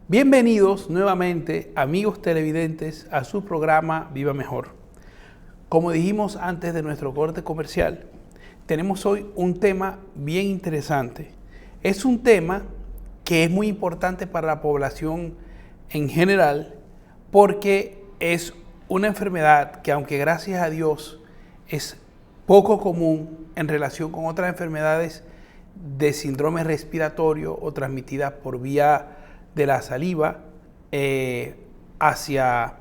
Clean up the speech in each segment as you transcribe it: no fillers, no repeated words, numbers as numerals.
Bienvenidos nuevamente, amigos televidentes, a su programa Viva Mejor. Como dijimos antes de nuestro corte comercial, tenemos hoy un tema bien interesante. Es un tema que es muy importante para la población en general porque es una enfermedad que, aunque gracias a Dios es poco común en relación con otras enfermedades de síndrome respiratorio o transmitidas por vía de la saliva hacia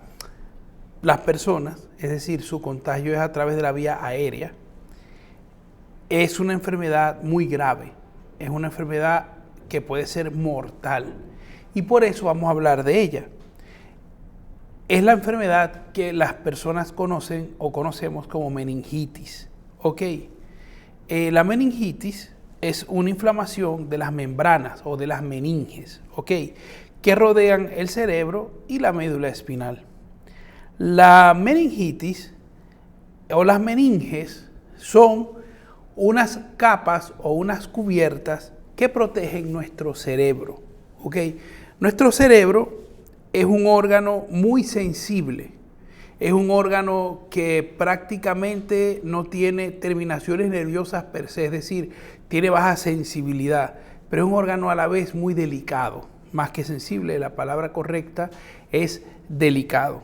las personas, es decir, su contagio es a través de la vía aérea, es una enfermedad muy grave, es una enfermedad que puede ser mortal y por eso vamos a hablar de ella. Es la enfermedad que las personas conocen o conocemos como meningitis. La meningitis es una inflamación de las membranas o de las meninges, que rodean el cerebro y la médula espinal. La meningitis o las meninges son unas capas o unas cubiertas que protegen nuestro cerebro. Nuestro cerebro es un órgano muy sensible. Es un órgano que prácticamente no tiene terminaciones nerviosas per se, es decir, tiene baja sensibilidad, pero es un órgano a la vez muy delicado, más que sensible, la palabra correcta es delicado.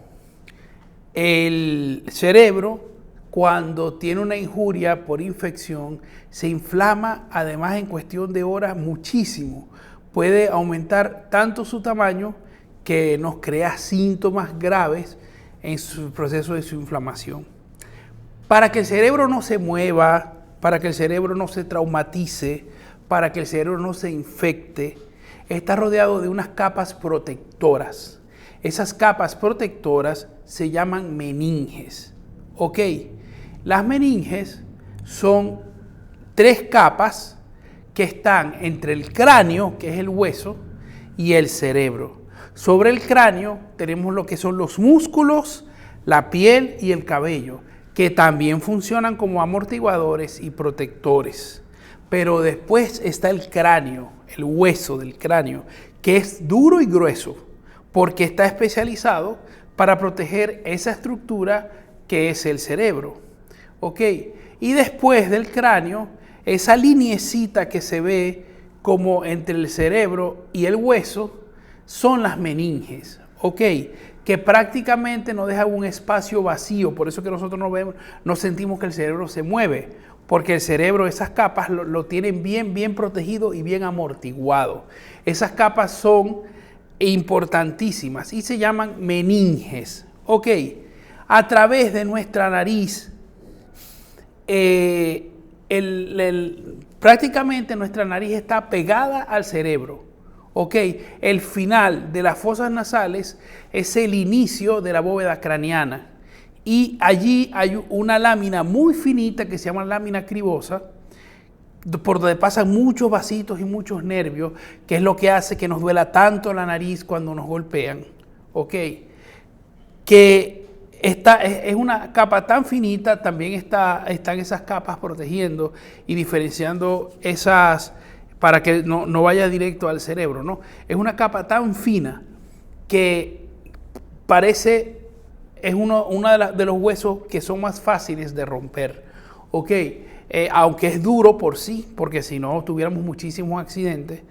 El cerebro, cuando tiene una injuria por infección, se inflama, además en cuestión de horas, muchísimo. Puede aumentar tanto su tamaño que nos crea síntomas graves en su proceso de su inflamación. Para que el cerebro no se mueva, para que el cerebro no se traumatice, para que el cerebro no se infecte, está rodeado de unas capas protectoras. Esas capas protectoras se llaman meninges. Las meninges son 3 capas que están entre el cráneo, que es el hueso, y el cerebro. Sobre el cráneo tenemos lo que son los músculos, la piel y el cabello, que también funcionan como amortiguadores y protectores. Pero después está el cráneo, el hueso del cráneo, que es duro y grueso, porque está especializado para proteger esa estructura que es el cerebro. Y después del cráneo, esa lineecita que se ve como entre el cerebro y el hueso, son las meninges, que prácticamente nos dejan un espacio vacío. Por eso que nosotros no sentimos que el cerebro se mueve, porque el cerebro, esas capas lo tienen bien protegido y bien amortiguado. Esas capas son importantísimas y se llaman meninges. A través de nuestra nariz, prácticamente nuestra nariz está pegada al cerebro. El final de las fosas nasales es el inicio de la bóveda craneana y allí hay una lámina muy finita que se llama lámina cribosa, por donde pasan muchos vasitos y muchos nervios, que es lo que hace que nos duela tanto la nariz cuando nos golpean. Que es una capa tan finita, también están esas capas protegiendo y diferenciando esas, para que no vaya directo al cerebro, ¿no? Es una capa tan fina que es uno de los huesos que son más fáciles de romper, aunque es duro por sí, porque si no tuviéramos muchísimos accidentes,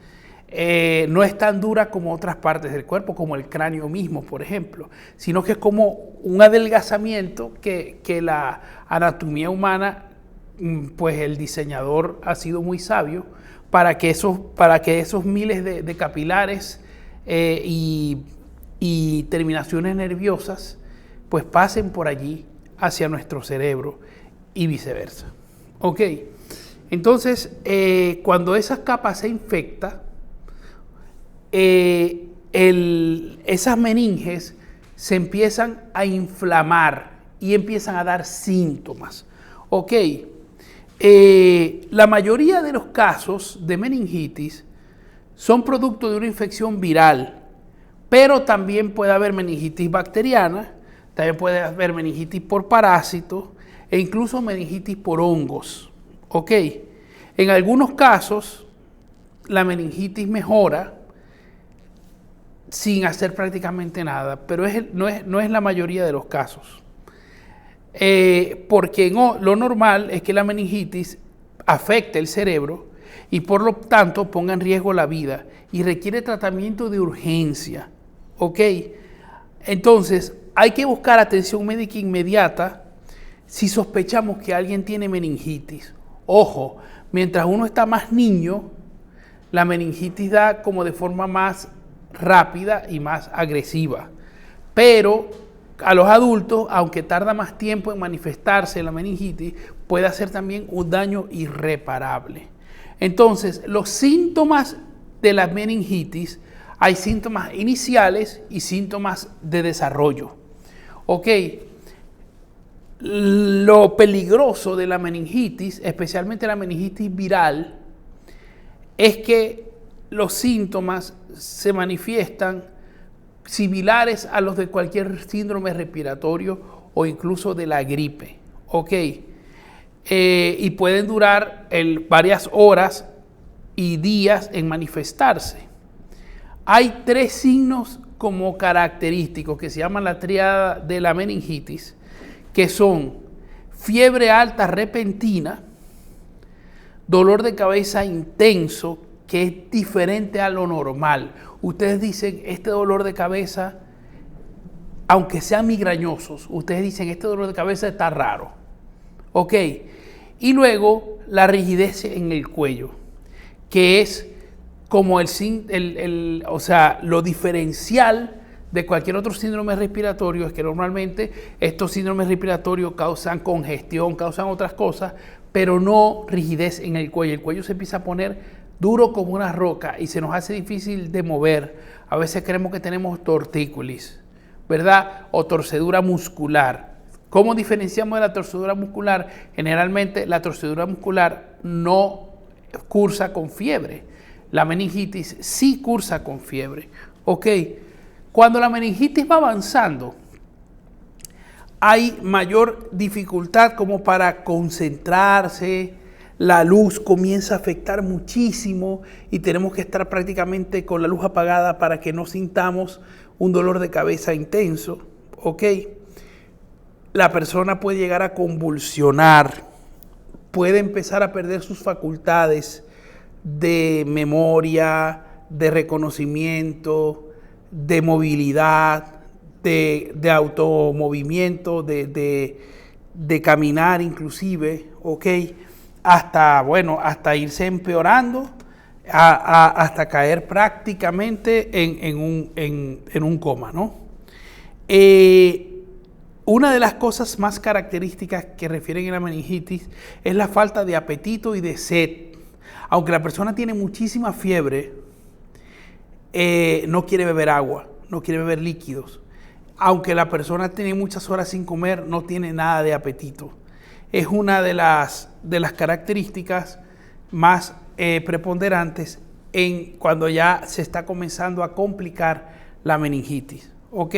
no es tan dura como otras partes del cuerpo, como el cráneo mismo, por ejemplo, sino que es como un adelgazamiento que la anatomía humana, pues el diseñador ha sido muy sabio, para que esos miles de capilares y terminaciones nerviosas pues pasen por allí hacia nuestro cerebro y viceversa. Entonces, cuando esas capas se infectan, esas meninges se empiezan a inflamar y empiezan a dar síntomas. La mayoría de los casos de meningitis son producto de una infección viral, pero también puede haber meningitis bacteriana, también puede haber meningitis por parásitos e incluso meningitis por hongos. En algunos casos la meningitis mejora sin hacer prácticamente nada, pero no es la mayoría de los casos. Porque lo normal es que la meningitis afecte el cerebro y por lo tanto ponga en riesgo la vida y requiere tratamiento de urgencia. ¿Ok? Entonces, hay que buscar atención médica inmediata si sospechamos que alguien tiene meningitis. Ojo, mientras uno está más niño, la meningitis da como de forma más rápida y más agresiva. Pero a los adultos, aunque tarda más tiempo en manifestarse la meningitis, puede hacer también un daño irreparable. Entonces, los síntomas de la meningitis, hay síntomas iniciales y síntomas de desarrollo. Ok, lo peligroso de la meningitis, especialmente la meningitis viral, es que los síntomas se manifiestan similares a los de cualquier síndrome respiratorio o incluso de la gripe. Ok, y pueden durar varias horas y días en manifestarse. Hay 3 signos como característicos que se llaman la tríada de la meningitis, que son fiebre alta repentina, dolor de cabeza intenso, que es diferente a lo normal. Ustedes dicen, este dolor de cabeza, aunque sean migrañosos, ustedes dicen, este dolor de cabeza está raro. Ok, y luego la rigidez en el cuello, que es como lo diferencial de cualquier otro síndrome respiratorio, es que normalmente estos síndromes respiratorios causan congestión, causan otras cosas, pero no rigidez en el cuello. El cuello se empieza a poner duro como una roca y se nos hace difícil de mover. A veces creemos que tenemos tortícolis, ¿verdad? O torcedura muscular. ¿Cómo diferenciamos de la torcedura muscular? Generalmente la torcedura muscular no cursa con fiebre. La meningitis sí cursa con fiebre. Ok, cuando la meningitis va avanzando, hay mayor dificultad como para concentrarse, la luz comienza a afectar muchísimo y tenemos que estar prácticamente con la luz apagada para que no sintamos un dolor de cabeza intenso. Ok, la persona puede llegar a convulsionar, puede empezar a perder sus facultades de memoria, de reconocimiento, de movilidad, de automovimiento, de caminar inclusive, ¿ok? Hasta irse empeorando, hasta caer prácticamente en un coma, ¿no? Una de las cosas más características que refieren a la meningitis es la falta de apetito y de sed. Aunque la persona tiene muchísima fiebre, no quiere beber agua, no quiere beber líquidos. Aunque la persona tiene muchas horas sin comer, no tiene nada de apetito. Es una de las características más preponderantes cuando ya se está comenzando a complicar la meningitis. ¿Ok?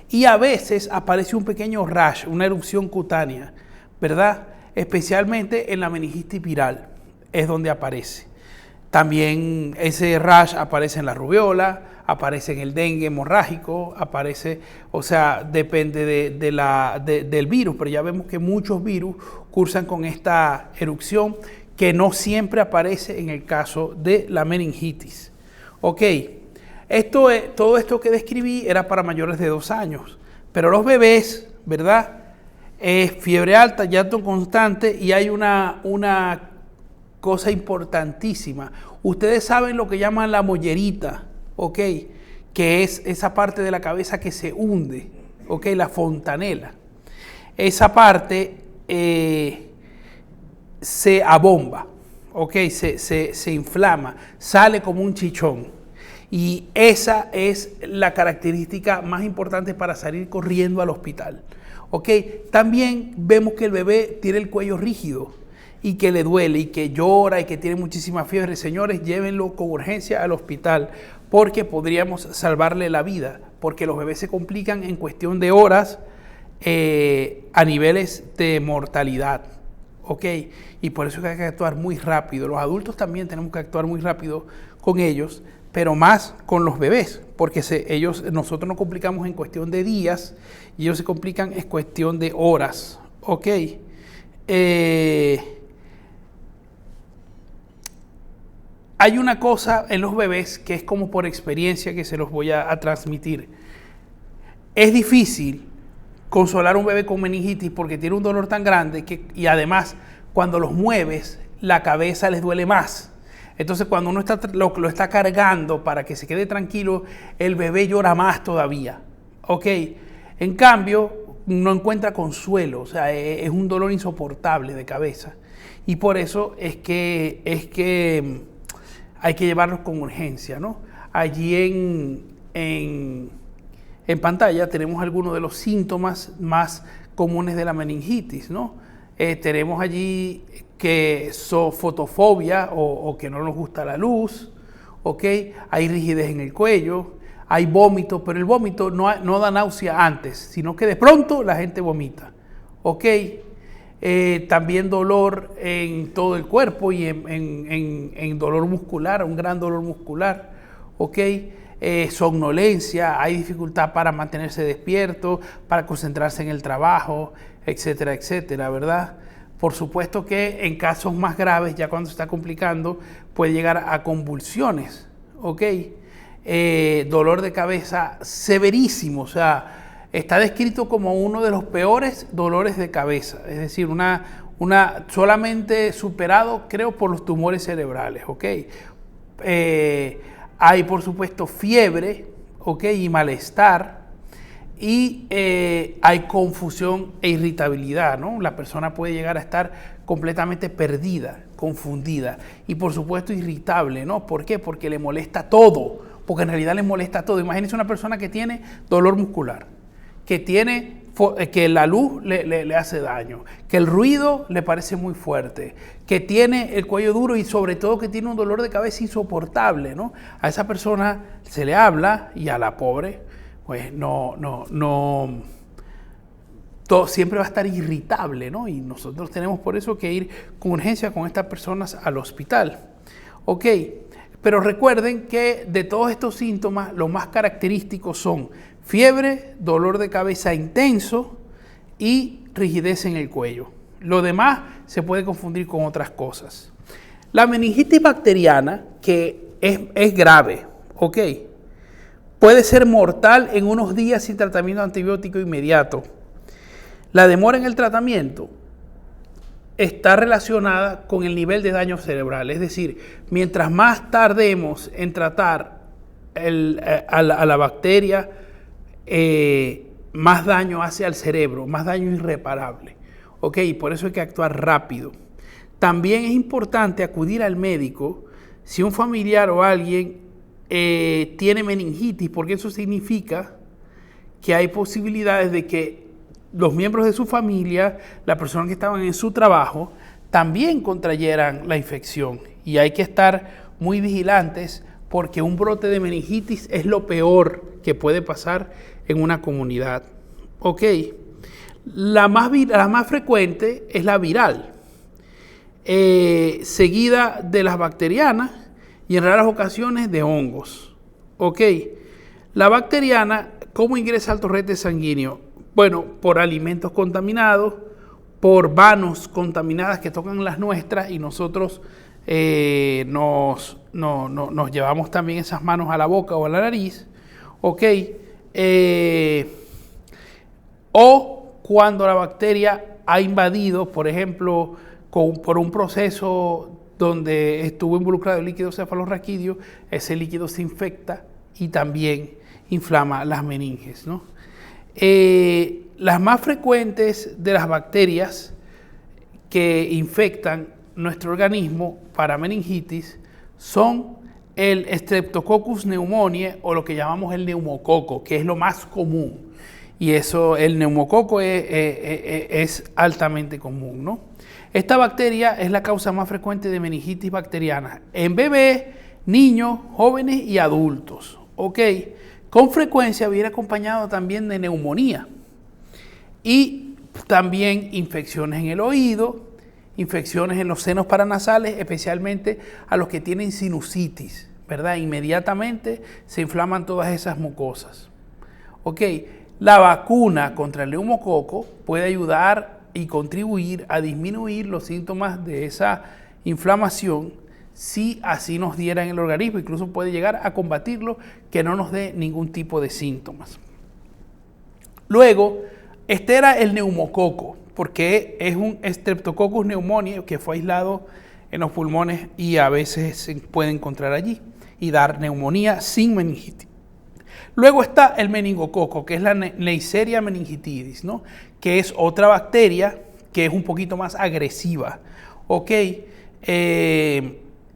Y a veces aparece un pequeño rash, una erupción cutánea, ¿verdad? Especialmente en la meningitis viral. Es donde aparece. También ese rash aparece en la rubiola, aparece en el dengue hemorrágico, aparece, depende del virus, pero ya vemos que muchos virus cursan con esta erupción que no siempre aparece en el caso de la meningitis. Ok, todo esto que describí era para mayores de 2 años, pero los bebés, ¿verdad? Fiebre alta, llanto constante y hay una cosa importantísima. Ustedes saben lo que llaman la mollerita, ¿ok? Que es esa parte de la cabeza que se hunde, ¿ok? La fontanela. Esa parte se abomba, ¿ok? Se inflama, sale como un chichón. Y esa es la característica más importante para salir corriendo al hospital, ¿ok? También vemos que el bebé tiene el cuello rígido y que le duele y que llora y que tiene muchísima fiebre. Señores, llévenlo con urgencia al hospital porque podríamos salvarle la vida, porque los bebés se complican en cuestión de horas a niveles de mortalidad. ¿ok? Y por eso hay que actuar muy rápido. Los adultos también tenemos que actuar muy rápido con ellos, pero más con los bebés, porque nosotros nos complicamos en cuestión de días y ellos se complican en cuestión de horas, ¿ok? Hay una cosa en los bebés que es como por experiencia que se los voy a transmitir. Es difícil consolar a un bebé con meningitis porque tiene un dolor tan grande y además cuando los mueves la cabeza les duele más. Entonces cuando uno lo está cargando para que se quede tranquilo, el bebé llora más todavía. ¿Ok? En cambio, no encuentra consuelo, o sea, es un dolor insoportable de cabeza. Y por eso es que hay que llevarlos con urgencia, ¿no? Allí en pantalla tenemos algunos de los síntomas más comunes de la meningitis, ¿no? Tenemos allí que fotofobia o que no nos gusta la luz, ¿ok? Hay rigidez en el cuello, hay vómito, pero el vómito no da náusea antes, sino que de pronto la gente vomita, ¿ok? También dolor en todo el cuerpo y en dolor muscular, un gran dolor muscular, ¿ok? Somnolencia, hay dificultad para mantenerse despierto, para concentrarse en el trabajo, etcétera, etcétera, ¿verdad? Por supuesto que en casos más graves, ya cuando se está complicando, puede llegar a convulsiones, ¿ok? Dolor de cabeza severísimo, o sea, está descrito como uno de los peores dolores de cabeza, es decir, solamente superado, creo, por los tumores cerebrales, ¿ok? Hay, por supuesto, fiebre, ¿ok? Y malestar, y hay confusión e irritabilidad, ¿no? La persona puede llegar a estar completamente perdida, confundida y, por supuesto, irritable, ¿no? ¿Por qué? Porque le molesta todo, porque en realidad le molesta todo. Imagínense una persona que tiene dolor muscular, que la luz le hace daño, que el ruido le parece muy fuerte, que tiene el cuello duro y sobre todo que tiene un dolor de cabeza insoportable, ¿no? A esa persona se le habla y a la pobre, pues siempre va a estar irritable, ¿no? Y nosotros tenemos por eso que ir con urgencia con estas personas al hospital. Ok, pero recuerden que de todos estos síntomas, los más característicos son fiebre, dolor de cabeza intenso y rigidez en el cuello. Lo demás se puede confundir con otras cosas. La meningitis bacteriana, que es grave, ¿ok? Puede ser mortal en unos días sin tratamiento antibiótico inmediato. La demora en el tratamiento está relacionada con el nivel de daño cerebral. Es decir, mientras más tardemos en tratar a la bacteria, más daño hace al cerebro, más daño irreparable. ¿Ok? Por eso hay que actuar rápido. También es importante acudir al médico si un familiar o alguien tiene meningitis, porque eso significa que hay posibilidades de que los miembros de su familia, las personas que estaban en su trabajo, también contrayeran la infección. Y hay que estar muy vigilantes porque un brote de meningitis es lo peor que puede pasar en una comunidad. Ok, la más frecuente es la viral, seguida de las bacterianas y en raras ocasiones de hongos. Ok, la bacteriana, ¿cómo ingresa al torrente sanguíneo? Bueno, por alimentos contaminados, por manos contaminadas que tocan las nuestras y nosotros nos llevamos también esas manos a la boca o a la nariz, ¿ok? O cuando la bacteria ha invadido, por ejemplo, por un proceso donde estuvo involucrado el líquido cefalorraquídeo, ese líquido se infecta y también inflama las meninges, ¿no? Las más frecuentes de las bacterias que infectan nuestro organismo para meningitis son el Streptococcus pneumoniae o lo que llamamos el neumococo, que es lo más común. Y el neumococo es altamente común, ¿no? Esta bacteria es la causa más frecuente de meningitis bacteriana en bebés, niños, jóvenes y adultos, ¿ok? Con frecuencia viene acompañado también de neumonía y también infecciones en el oído infecciones en los senos paranasales, especialmente a los que tienen sinusitis, ¿verdad? Inmediatamente se inflaman todas esas mucosas. Ok, la vacuna contra el neumococo puede ayudar y contribuir a disminuir los síntomas de esa inflamación si así nos diera en el organismo. Incluso puede llegar a combatirlo, que no nos dé ningún tipo de síntomas. Luego, este era el neumococo, porque es un Streptococcus pneumoniae que fue aislado en los pulmones y a veces se puede encontrar allí y dar neumonía sin meningitis. Luego está el meningococo, que es la Neisseria meningitidis, ¿no? Que es otra bacteria que es un poquito más agresiva. Ok,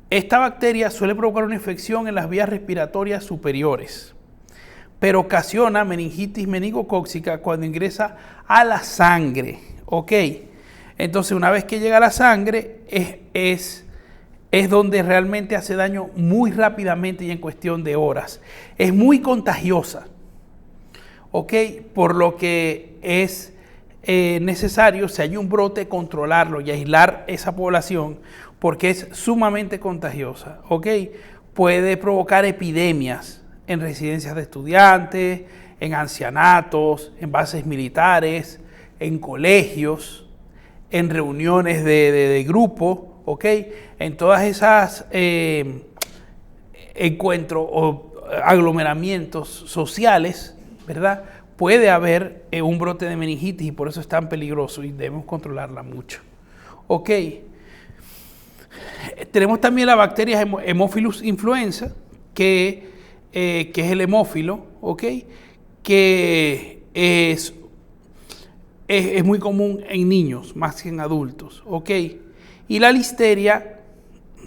esta bacteria suele provocar una infección en las vías respiratorias superiores, pero ocasiona meningitis meningocócica cuando ingresa a la sangre. Ok, entonces una vez que llega a la sangre es donde realmente hace daño muy rápidamente y en cuestión de horas. Es muy contagiosa, ok, por lo que es necesario, si hay un brote, controlarlo y aislar esa población, porque es sumamente contagiosa, ok. Puede provocar epidemias en residencias de estudiantes, en ancianatos, en bases militares, en colegios, en reuniones de grupo, ¿ok? En todas esas encuentros o aglomeramientos sociales, ¿verdad? Puede haber un brote de meningitis y por eso es tan peligroso y debemos controlarla mucho, ¿ok? Tenemos también la bacteria Haemophilus influenza, que es el hemófilo, ¿ok? Que es muy común en niños más que en adultos, ¿ok? Y la Listeria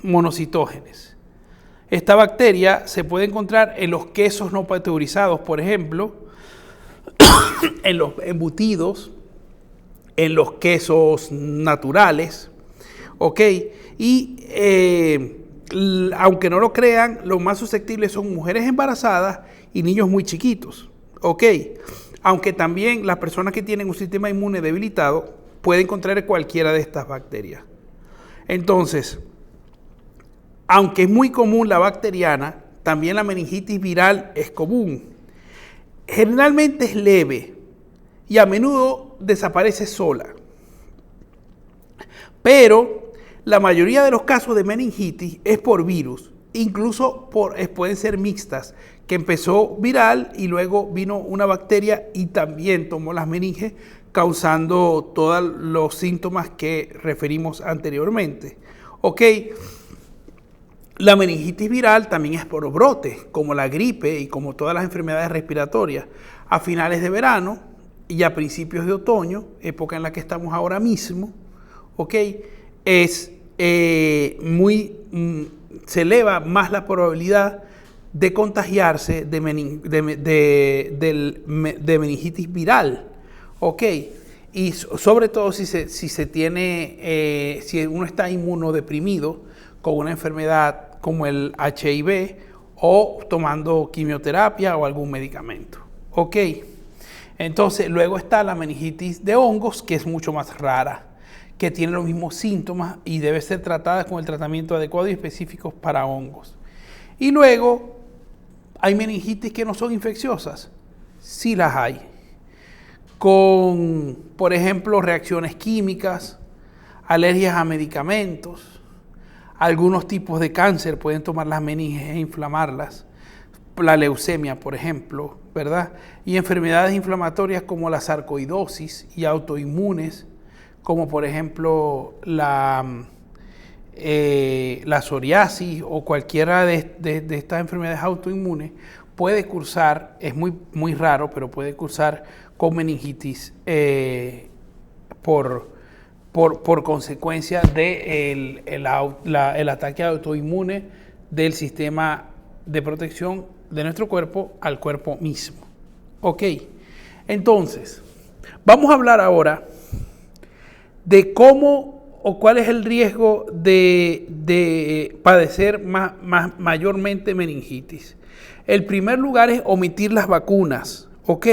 monocytogenes. Esta bacteria se puede encontrar en los quesos no pasteurizados, por ejemplo, en los embutidos, en los quesos naturales, ¿ok? Y aunque no lo crean, los más susceptibles son mujeres embarazadas y niños muy chiquitos, ¿ok? Aunque también las personas que tienen un sistema inmune debilitado pueden contraer cualquiera de estas bacterias. Entonces, aunque es muy común la bacteriana, también la meningitis viral es común. Generalmente es leve y a menudo desaparece sola. Pero la mayoría de los casos de meningitis es por virus, incluso pueden ser mixtas, que empezó viral y luego vino una bacteria y también tomó las meninges, causando todos los síntomas que referimos anteriormente. Ok, la meningitis viral también es por brotes, como la gripe y como todas las enfermedades respiratorias. A finales de verano y a principios de otoño, época en la que estamos ahora mismo, ok, se eleva más la probabilidad de contagiarse de meningitis viral, ¿ok? Y sobre todo si uno está inmunodeprimido con una enfermedad como el HIV o tomando quimioterapia o algún medicamento, ¿ok? Entonces, luego está la meningitis de hongos, que es mucho más rara, que tiene los mismos síntomas y debe ser tratada con el tratamiento adecuado y específico para hongos. Y luego, ¿hay meningitis que no son infecciosas? Sí las hay. Con, por ejemplo, reacciones químicas, alergias a medicamentos, algunos tipos de cáncer pueden tomar las meninges e inflamarlas, la leucemia, por ejemplo, ¿verdad? Y enfermedades inflamatorias como la sarcoidosis y autoinmunes, como por ejemplo la psoriasis o cualquiera de estas enfermedades autoinmunes, puede cursar, es muy raro, pero puede cursar con meningitis por consecuencia del el ataque autoinmune del sistema de protección de nuestro cuerpo al cuerpo mismo. Ok, entonces, vamos a hablar ahora de cómo o cuál es el riesgo de padecer mayormente meningitis. El primer lugar es omitir las vacunas. Ok,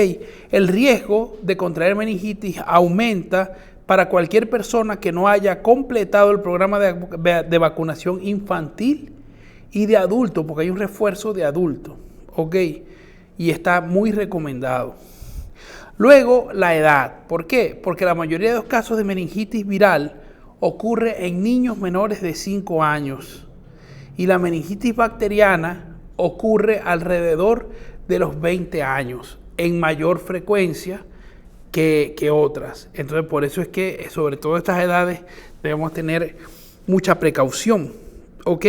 el riesgo de contraer meningitis aumenta para cualquier persona que no haya completado el programa de vacunación infantil y de adulto, porque hay un refuerzo de adulto, ¿ok? Y está muy recomendado. Luego, la edad. ¿Por qué? Porque la mayoría de los casos de meningitis viral ocurre en niños menores de 5 años y la meningitis bacteriana ocurre alrededor de los 20 años en mayor frecuencia que otras. Entonces, por eso es que, sobre todo estas edades, debemos tener mucha precaución. ¿Ok?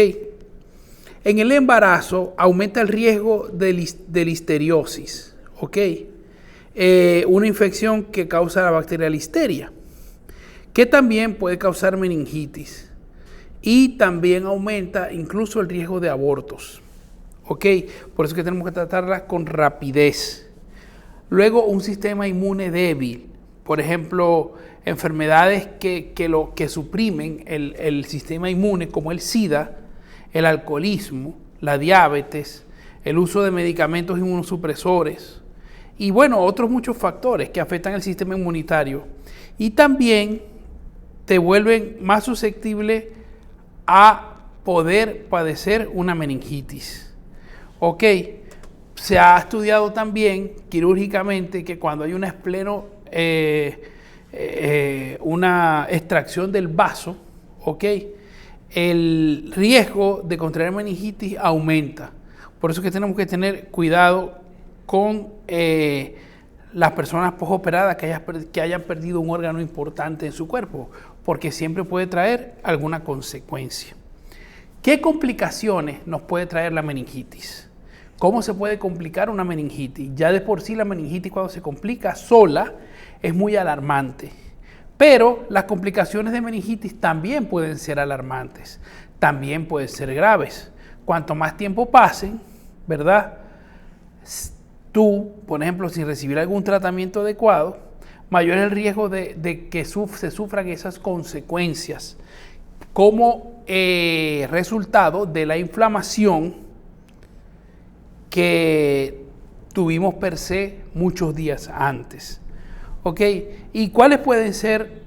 En el embarazo aumenta el riesgo de listeriosis. ¿Ok? Una infección que causa la bacteria Listeria, que también puede causar meningitis. Y también aumenta incluso el riesgo de abortos. ¿Ok? Por eso es que tenemos que tratarla con rapidez. Luego, un sistema inmune débil, por ejemplo, enfermedades que suprimen el sistema inmune, como el SIDA, el alcoholismo, la diabetes, el uso de medicamentos inmunosupresores y, bueno, otros muchos factores que afectan el sistema inmunitario. Y también te vuelven más susceptible a poder padecer una meningitis. ¿Ok? Se ha estudiado también quirúrgicamente que cuando hay una una extracción del vaso, ¿ok?, el riesgo de contraer meningitis aumenta. Por eso es que tenemos que tener cuidado con las personas posoperadas que hayan perdido un órgano importante en su cuerpo, porque siempre puede traer alguna consecuencia. ¿Qué complicaciones nos puede traer la meningitis? ¿Cómo se puede complicar una meningitis? Ya de por sí la meningitis, cuando se complica sola, es muy alarmante. Pero las complicaciones de meningitis también pueden ser alarmantes, también pueden ser graves. Cuanto más tiempo pasen, ¿verdad?, tú, por ejemplo, sin recibir algún tratamiento adecuado, mayor es el riesgo de que se sufran esas consecuencias como resultado de la inflamación que tuvimos per se muchos días antes. ¿Ok? ¿Y cuáles pueden ser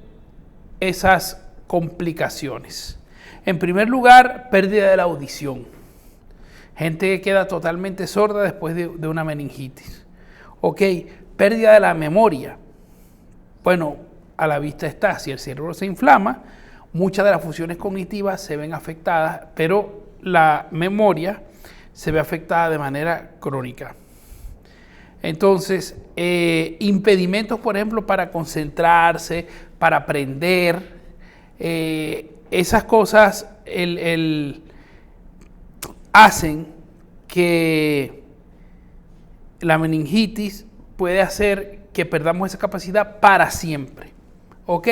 esas complicaciones? En primer lugar, pérdida de la audición. Gente que queda totalmente sorda después de una meningitis. ¿Ok? Pérdida de la memoria. Bueno, a la vista está, si el cerebro se inflama, muchas de las funciones cognitivas se ven afectadas, pero la memoria se ve afectada de manera crónica. Entonces, impedimentos, por ejemplo, para concentrarse, para aprender, esas cosas hacen que la meningitis puede hacer que perdamos esa capacidad para siempre. ¿Ok?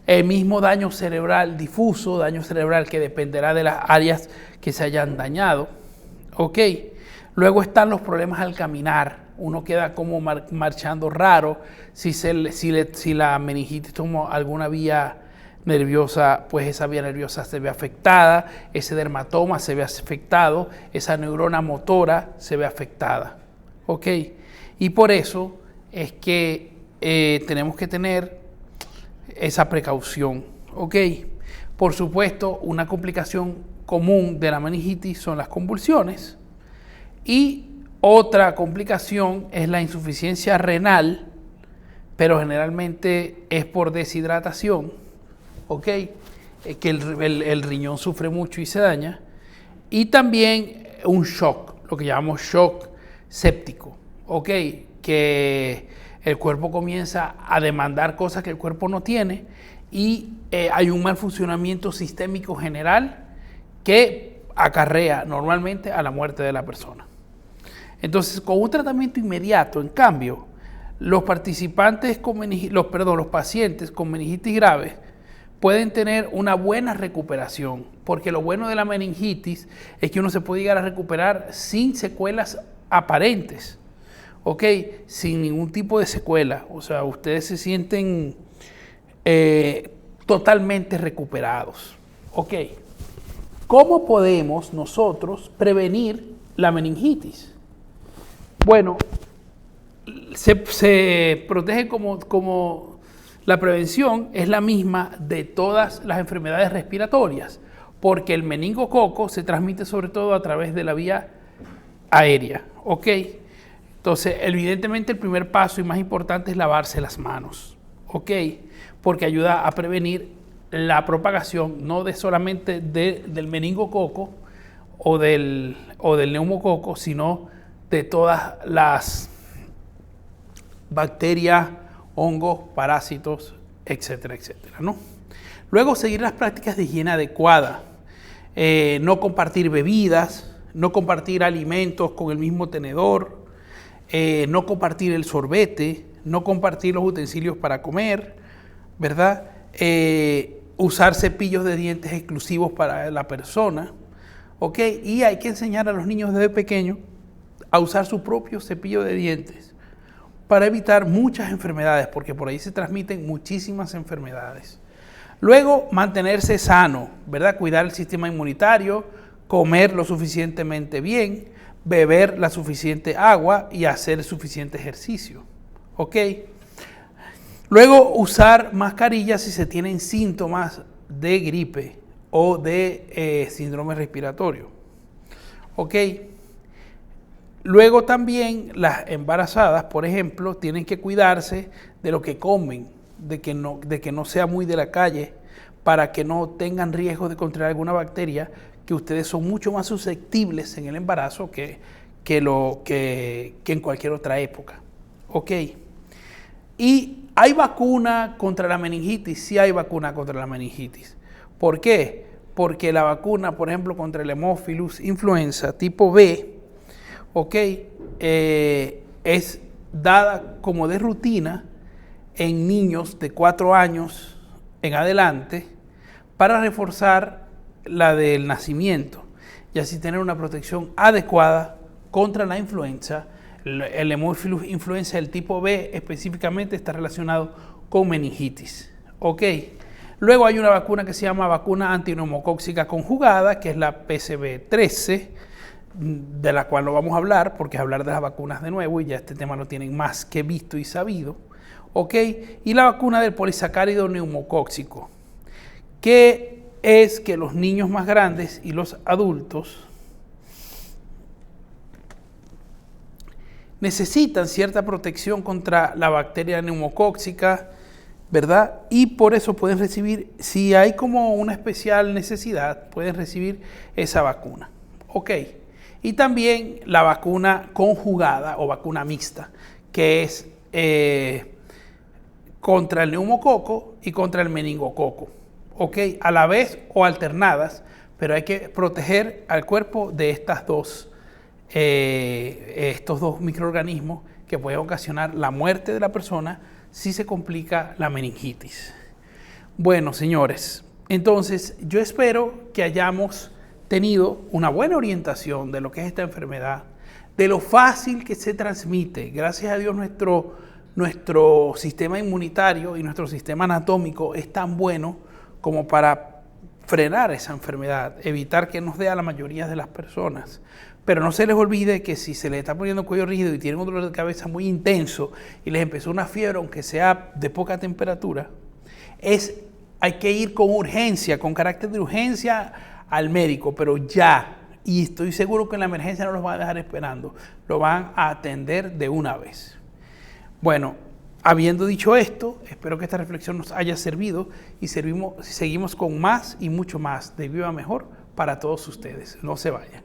El mismo daño cerebral difuso, daño cerebral que dependerá de las áreas que se hayan dañado. ¿Ok? Luego están los problemas al caminar. Uno queda como marchando raro. Si la meningitis toma alguna vía nerviosa, pues esa vía nerviosa se ve afectada, ese dermatoma se ve afectado, esa neurona motora se ve afectada. ¿Ok? Y por eso es que tenemos que tener esa precaución. ¿Ok? Por supuesto, una complicación común de la meningitis son las convulsiones y otra complicación es la insuficiencia renal, pero generalmente es por deshidratación, ¿ok? Que el riñón sufre mucho y se daña. Y también un shock, lo que llamamos shock séptico, ¿ok? Que el cuerpo comienza a demandar cosas que el cuerpo no tiene y hay un mal funcionamiento sistémico general que acarrea normalmente a la muerte de la persona. Entonces, con un tratamiento inmediato, en cambio, los pacientes con meningitis grave pueden tener una buena recuperación, porque lo bueno de la meningitis es que uno se puede llegar a recuperar sin secuelas aparentes, ¿ok? Sin ningún tipo de secuela. O sea, ustedes se sienten totalmente recuperados, ¿ok? ¿Cómo podemos nosotros prevenir la meningitis? Bueno, se protege como La prevención es la misma de todas las enfermedades respiratorias, porque el meningococo se transmite sobre todo a través de la vía aérea, ¿ok? Entonces, evidentemente el primer paso y más importante es lavarse las manos, ¿ok? Porque ayuda a prevenir la propagación no de solamente del meningococo o del neumococo, sino de todas las bacterias, hongos, parásitos, etcétera, etcétera, ¿no? Luego, seguir las prácticas de higiene adecuada, no compartir bebidas, no compartir alimentos con el mismo tenedor, no compartir el sorbete, no compartir los utensilios para comer, ¿verdad? Usar cepillos de dientes exclusivos para la persona, ¿ok? Y hay que enseñar a los niños desde pequeños a usar su propio cepillo de dientes para evitar muchas enfermedades, porque por ahí se transmiten muchísimas enfermedades. Luego, mantenerse sano, ¿verdad? Cuidar el sistema inmunitario, comer lo suficientemente bien, beber la suficiente agua y hacer suficiente ejercicio, ¿ok? Luego, usar mascarillas si se tienen síntomas de gripe o de síndrome respiratorio, ¿ok? Luego también las embarazadas, por ejemplo, tienen que cuidarse de lo que comen, de que no sea muy de la calle, para que no tengan riesgo de contraer alguna bacteria, que ustedes son mucho más susceptibles en el embarazo que en cualquier otra época. ¿Ok? Y hay vacuna contra la meningitis, sí hay vacuna contra la meningitis. ¿Por qué? Porque la vacuna, por ejemplo, contra el Haemophilus influenza tipo B, ¿ok? Es dada como de rutina en niños de 4 años en adelante para reforzar la del nacimiento y así tener una protección adecuada contra la influenza. El Haemophilus influenza del tipo B específicamente está relacionado con meningitis, ¿ok? Luego hay una vacuna que se llama vacuna antineumocóxica conjugada, que es la PCV13, de la cual no vamos a hablar, porque es hablar de las vacunas de nuevo y ya este tema lo tienen más que visto y sabido, ¿ok? Y la vacuna del polisacárido neumocóxico, que es que los niños más grandes y los adultos necesitan cierta protección contra la bacteria neumocóxica, ¿verdad? Y por eso pueden recibir, si hay como una especial necesidad, pueden recibir esa vacuna, ¿ok? Y también la vacuna conjugada o vacuna mixta, que es contra el neumococo y contra el meningococo, ¿ok? A la vez o alternadas, pero hay que proteger al cuerpo de estos dos microorganismos que pueden ocasionar la muerte de la persona si se complica la meningitis. Bueno, señores, entonces yo espero que hayamos tenido una buena orientación de lo que es esta enfermedad, de lo fácil que se transmite. Gracias a Dios nuestro sistema inmunitario y nuestro sistema anatómico es tan bueno como para frenar esa enfermedad, evitar que nos dé a la mayoría de las personas. Pero no se les olvide que si se les está poniendo cuello rígido y tienen un dolor de cabeza muy intenso y les empezó una fiebre, aunque sea de poca temperatura, hay que ir con urgencia, con carácter de urgencia al médico, pero ya. Y estoy seguro que en la emergencia no los van a dejar esperando, lo van a atender de una vez. Bueno, habiendo dicho esto, espero que esta reflexión nos haya servido y seguimos con más y mucho más de Viva Mejor para todos ustedes. No se vayan.